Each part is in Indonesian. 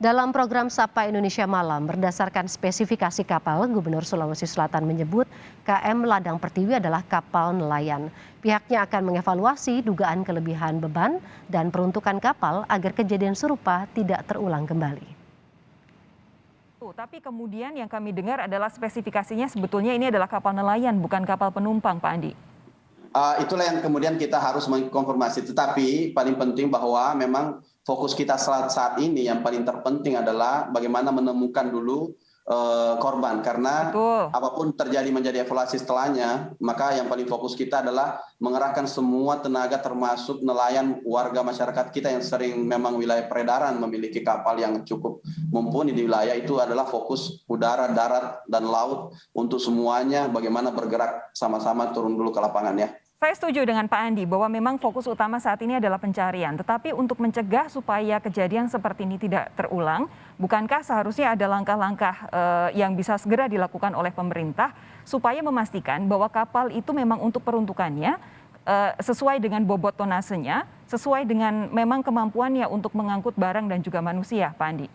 Dalam program Sapa Indonesia Malam, berdasarkan spesifikasi kapal, Gubernur Sulawesi Selatan menyebut KM Ladang Pertiwi adalah kapal nelayan. Pihaknya akan mengevaluasi dugaan kelebihan beban dan peruntukan kapal agar kejadian serupa tidak terulang kembali. Tapi kemudian yang kami dengar adalah spesifikasinya sebetulnya ini adalah kapal nelayan, bukan kapal penumpang, Pak Andi. Itulah yang kemudian kita harus mengkonfirmasi. Tetapi paling penting bahwa memang fokus kita saat ini yang paling terpenting adalah bagaimana menemukan dulu korban. Karena apapun terjadi menjadi evaluasi setelahnya, maka yang paling fokus kita adalah mengerahkan semua tenaga termasuk nelayan, warga masyarakat kita yang sering memang wilayah peredaran memiliki kapal yang cukup mumpuni di wilayah itu adalah fokus udara, darat, dan laut untuk semuanya bagaimana bergerak sama-sama turun dulu ke lapangan ya. Saya setuju dengan Pak Andi bahwa memang fokus utama saat ini adalah pencarian. Tetapi untuk mencegah supaya kejadian seperti ini tidak terulang, bukankah seharusnya ada langkah-langkah yang bisa segera dilakukan oleh pemerintah supaya memastikan bahwa kapal itu memang untuk peruntukannya sesuai dengan bobot tonasenya, sesuai dengan memang kemampuannya untuk mengangkut barang dan juga manusia, Pak Andi?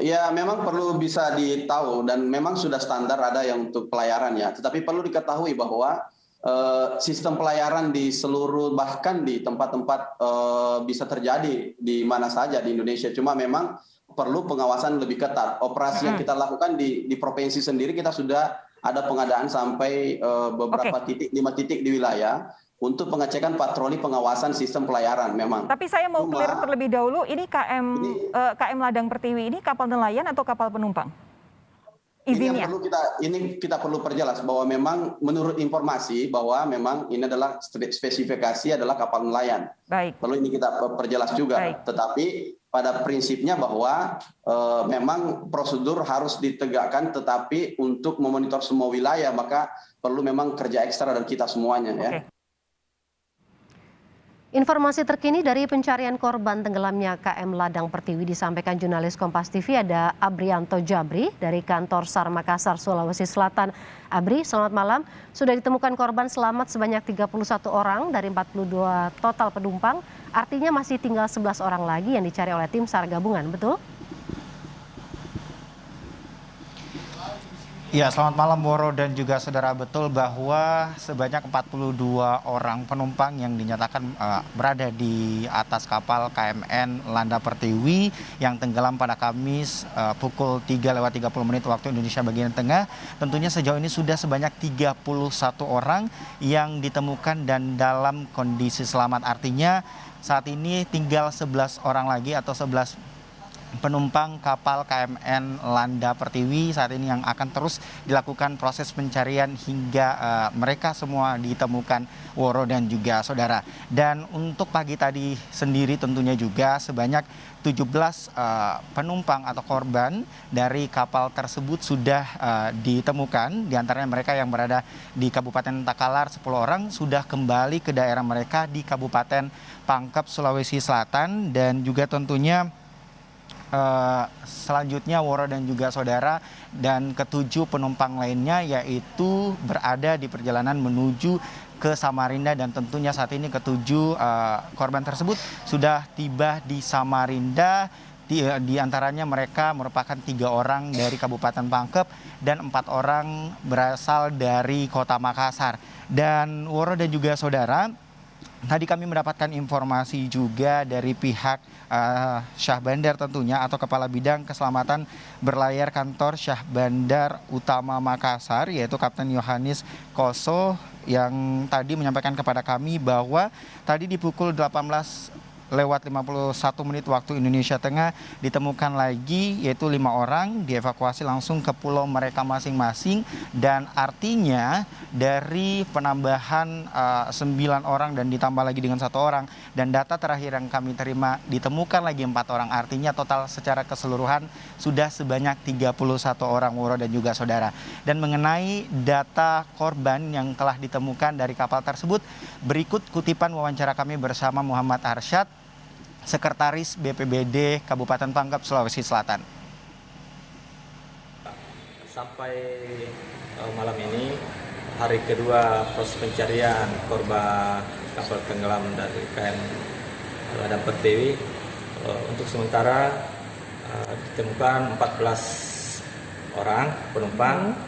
Ya memang perlu bisa ditahu dan memang sudah standar ada yang untuk pelayaran ya. Tetapi perlu diketahui bahwa sistem pelayaran di seluruh bahkan di tempat-tempat bisa terjadi di mana saja di Indonesia. Cuma memang perlu pengawasan lebih ketat. Operasi yang kita lakukan di provinsi sendiri kita sudah ada pengadaan sampai beberapa titik, 5 titik di wilayah untuk pengecekan patroli pengawasan sistem pelayaran memang. Tapi saya mau clear terlebih dahulu, ini KM Ladang Pertiwi ini kapal nelayan atau kapal penumpang? Izinnya. Ini kita perlu perjelas bahwa memang menurut informasi bahwa memang ini adalah spesifikasi adalah kapal nelayan. Baik. Perlu ini kita perjelas juga. Baik. Tetapi pada prinsipnya bahwa memang prosedur harus ditegakkan, tetapi untuk memonitor semua wilayah maka perlu memang kerja ekstra dan kita semuanya ya. Informasi terkini dari pencarian korban tenggelamnya KM Ladang Pertiwi disampaikan jurnalis Kompas TV ada Abrianto Jabri dari kantor SAR Makassar, Sulawesi Selatan. Abri, selamat malam. Sudah ditemukan korban selamat sebanyak 31 orang dari 42 total penumpang. Artinya masih tinggal 11 orang lagi yang dicari oleh tim SAR gabungan, betul? Ya, selamat malam Woro dan juga saudara. Betul bahwa sebanyak 42 orang penumpang yang dinyatakan berada di atas kapal KMN Landa Pertiwi yang tenggelam pada Kamis pukul 3:30 waktu Indonesia bagian tengah. Tentunya sejauh ini sudah sebanyak 31 orang yang ditemukan dan dalam kondisi selamat. Artinya saat ini tinggal 11 orang lagi atau 11 penumpang kapal KMN Landa Pertiwi saat ini yang akan terus dilakukan proses pencarian hingga mereka semua ditemukan, Woro dan juga saudara. Dan untuk pagi tadi sendiri tentunya juga sebanyak 17 penumpang atau korban dari kapal tersebut sudah ditemukan. Di antaranya mereka yang berada di Kabupaten Takalar 10 orang sudah kembali ke daerah mereka di Kabupaten Pangkep, Sulawesi Selatan. Dan juga tentunya selanjutnya Woro dan juga saudara, dan ketujuh penumpang lainnya yaitu berada di perjalanan menuju ke Samarinda, dan tentunya saat ini ketujuh korban tersebut sudah tiba di Samarinda. Di antaranya mereka merupakan 3 orang dari Kabupaten Pangkep dan 4 orang berasal dari Kota Makassar. Dan Woro dan juga saudara, tadi kami mendapatkan informasi juga dari pihak Syah Bandar tentunya atau Kepala Bidang Keselamatan Berlayar Kantor Syah Bandar Utama Makassar, yaitu Kapten Yohanes Koso, yang tadi menyampaikan kepada kami bahwa tadi di pukul 18:51 waktu Indonesia Tengah ditemukan lagi yaitu 5 orang dievakuasi langsung ke pulau mereka masing-masing, dan artinya dari penambahan 9 orang dan ditambah lagi dengan 1 orang, dan data terakhir yang kami terima ditemukan lagi 4 orang, artinya total secara keseluruhan sudah sebanyak 31 orang, Woro dan juga saudara. Dan mengenai data korban yang telah ditemukan dari kapal tersebut, berikut kutipan wawancara kami bersama Muhammad Arsyad, Sekretaris BPBD Kabupaten Pangkep, Sulawesi Selatan. Sampai malam ini hari kedua proses pencarian korban kapal tenggelam dari KM Ladang Pertiwi. Untuk sementara ditemukan 14 orang penumpang,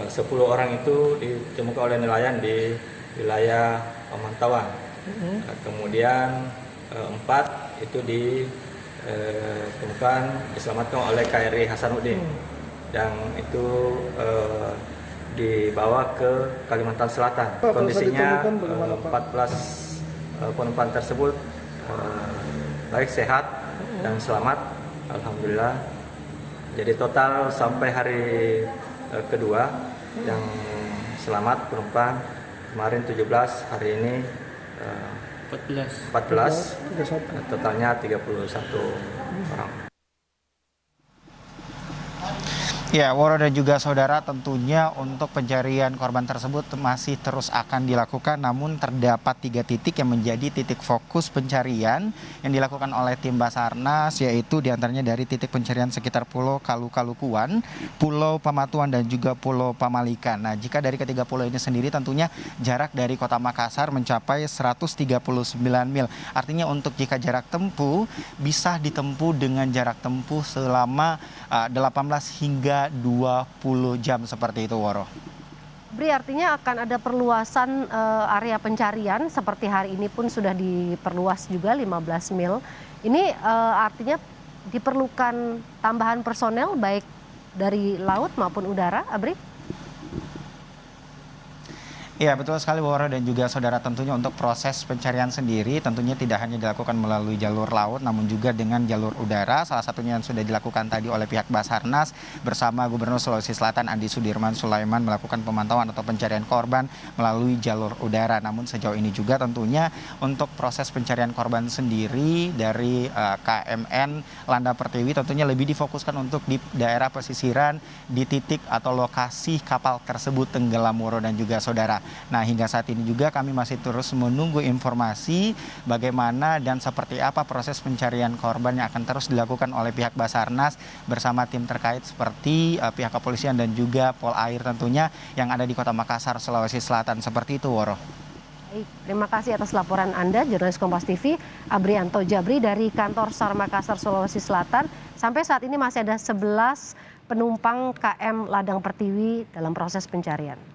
10 orang itu ditemukan oleh nelayan di wilayah pemantauan. Kemudian 4 itu ditemukan diselamatkan oleh KRI Hasanuddin, yang itu dibawa ke Kalimantan Selatan. Kondisinya 14 penumpang tersebut baik, sehat dan selamat, alhamdulillah. Jadi total sampai hari kedua yang selamat penumpang kemarin 17, hari ini 14, totalnya 31 orang. Ya, Woro dan juga saudara, tentunya untuk pencarian korban tersebut masih terus akan dilakukan, namun terdapat 3 titik yang menjadi titik fokus pencarian yang dilakukan oleh tim Basarnas, yaitu diantaranya dari titik pencarian sekitar Pulau Kalukuan, Pulau Pamatuan, dan juga Pulau Pamalikan. Nah, jika dari ketiga pulau ini sendiri tentunya jarak dari Kota Makassar mencapai 139 mil. Artinya untuk jika jarak tempuh bisa ditempuh dengan jarak tempuh selama 18 hingga 20 jam seperti itu, Woro. Bri, artinya akan ada perluasan area pencarian seperti hari ini pun sudah diperluas juga 15 mil. Ini artinya diperlukan tambahan personel baik dari laut maupun udara, Abri? Ya, betul sekali, Woro dan juga saudara. Tentunya untuk proses pencarian sendiri tentunya tidak hanya dilakukan melalui jalur laut, namun juga dengan jalur udara. Salah satunya yang sudah dilakukan tadi oleh pihak Basarnas bersama Gubernur Sulawesi Selatan Andi Sudirman Sulaiman melakukan pemantauan atau pencarian korban melalui jalur udara. Namun sejauh ini juga tentunya untuk proses pencarian korban sendiri dari KMN Landa Pertiwi tentunya lebih difokuskan untuk di daerah pesisiran, di titik atau lokasi kapal tersebut tenggelam, Woro dan juga saudara. Nah, hingga saat ini juga kami masih terus menunggu informasi bagaimana dan seperti apa proses pencarian korban yang akan terus dilakukan oleh pihak Basarnas bersama tim terkait seperti pihak kepolisian dan juga Polair tentunya yang ada di Kota Makassar, Sulawesi Selatan. Seperti itu, Woro. Baik, terima kasih atas laporan Anda, jurnalis Kompas TV, Abrianto Jabri dari kantor SAR Makassar, Sulawesi Selatan. Sampai saat ini masih ada 11 penumpang KM Ladang Pertiwi dalam proses pencarian.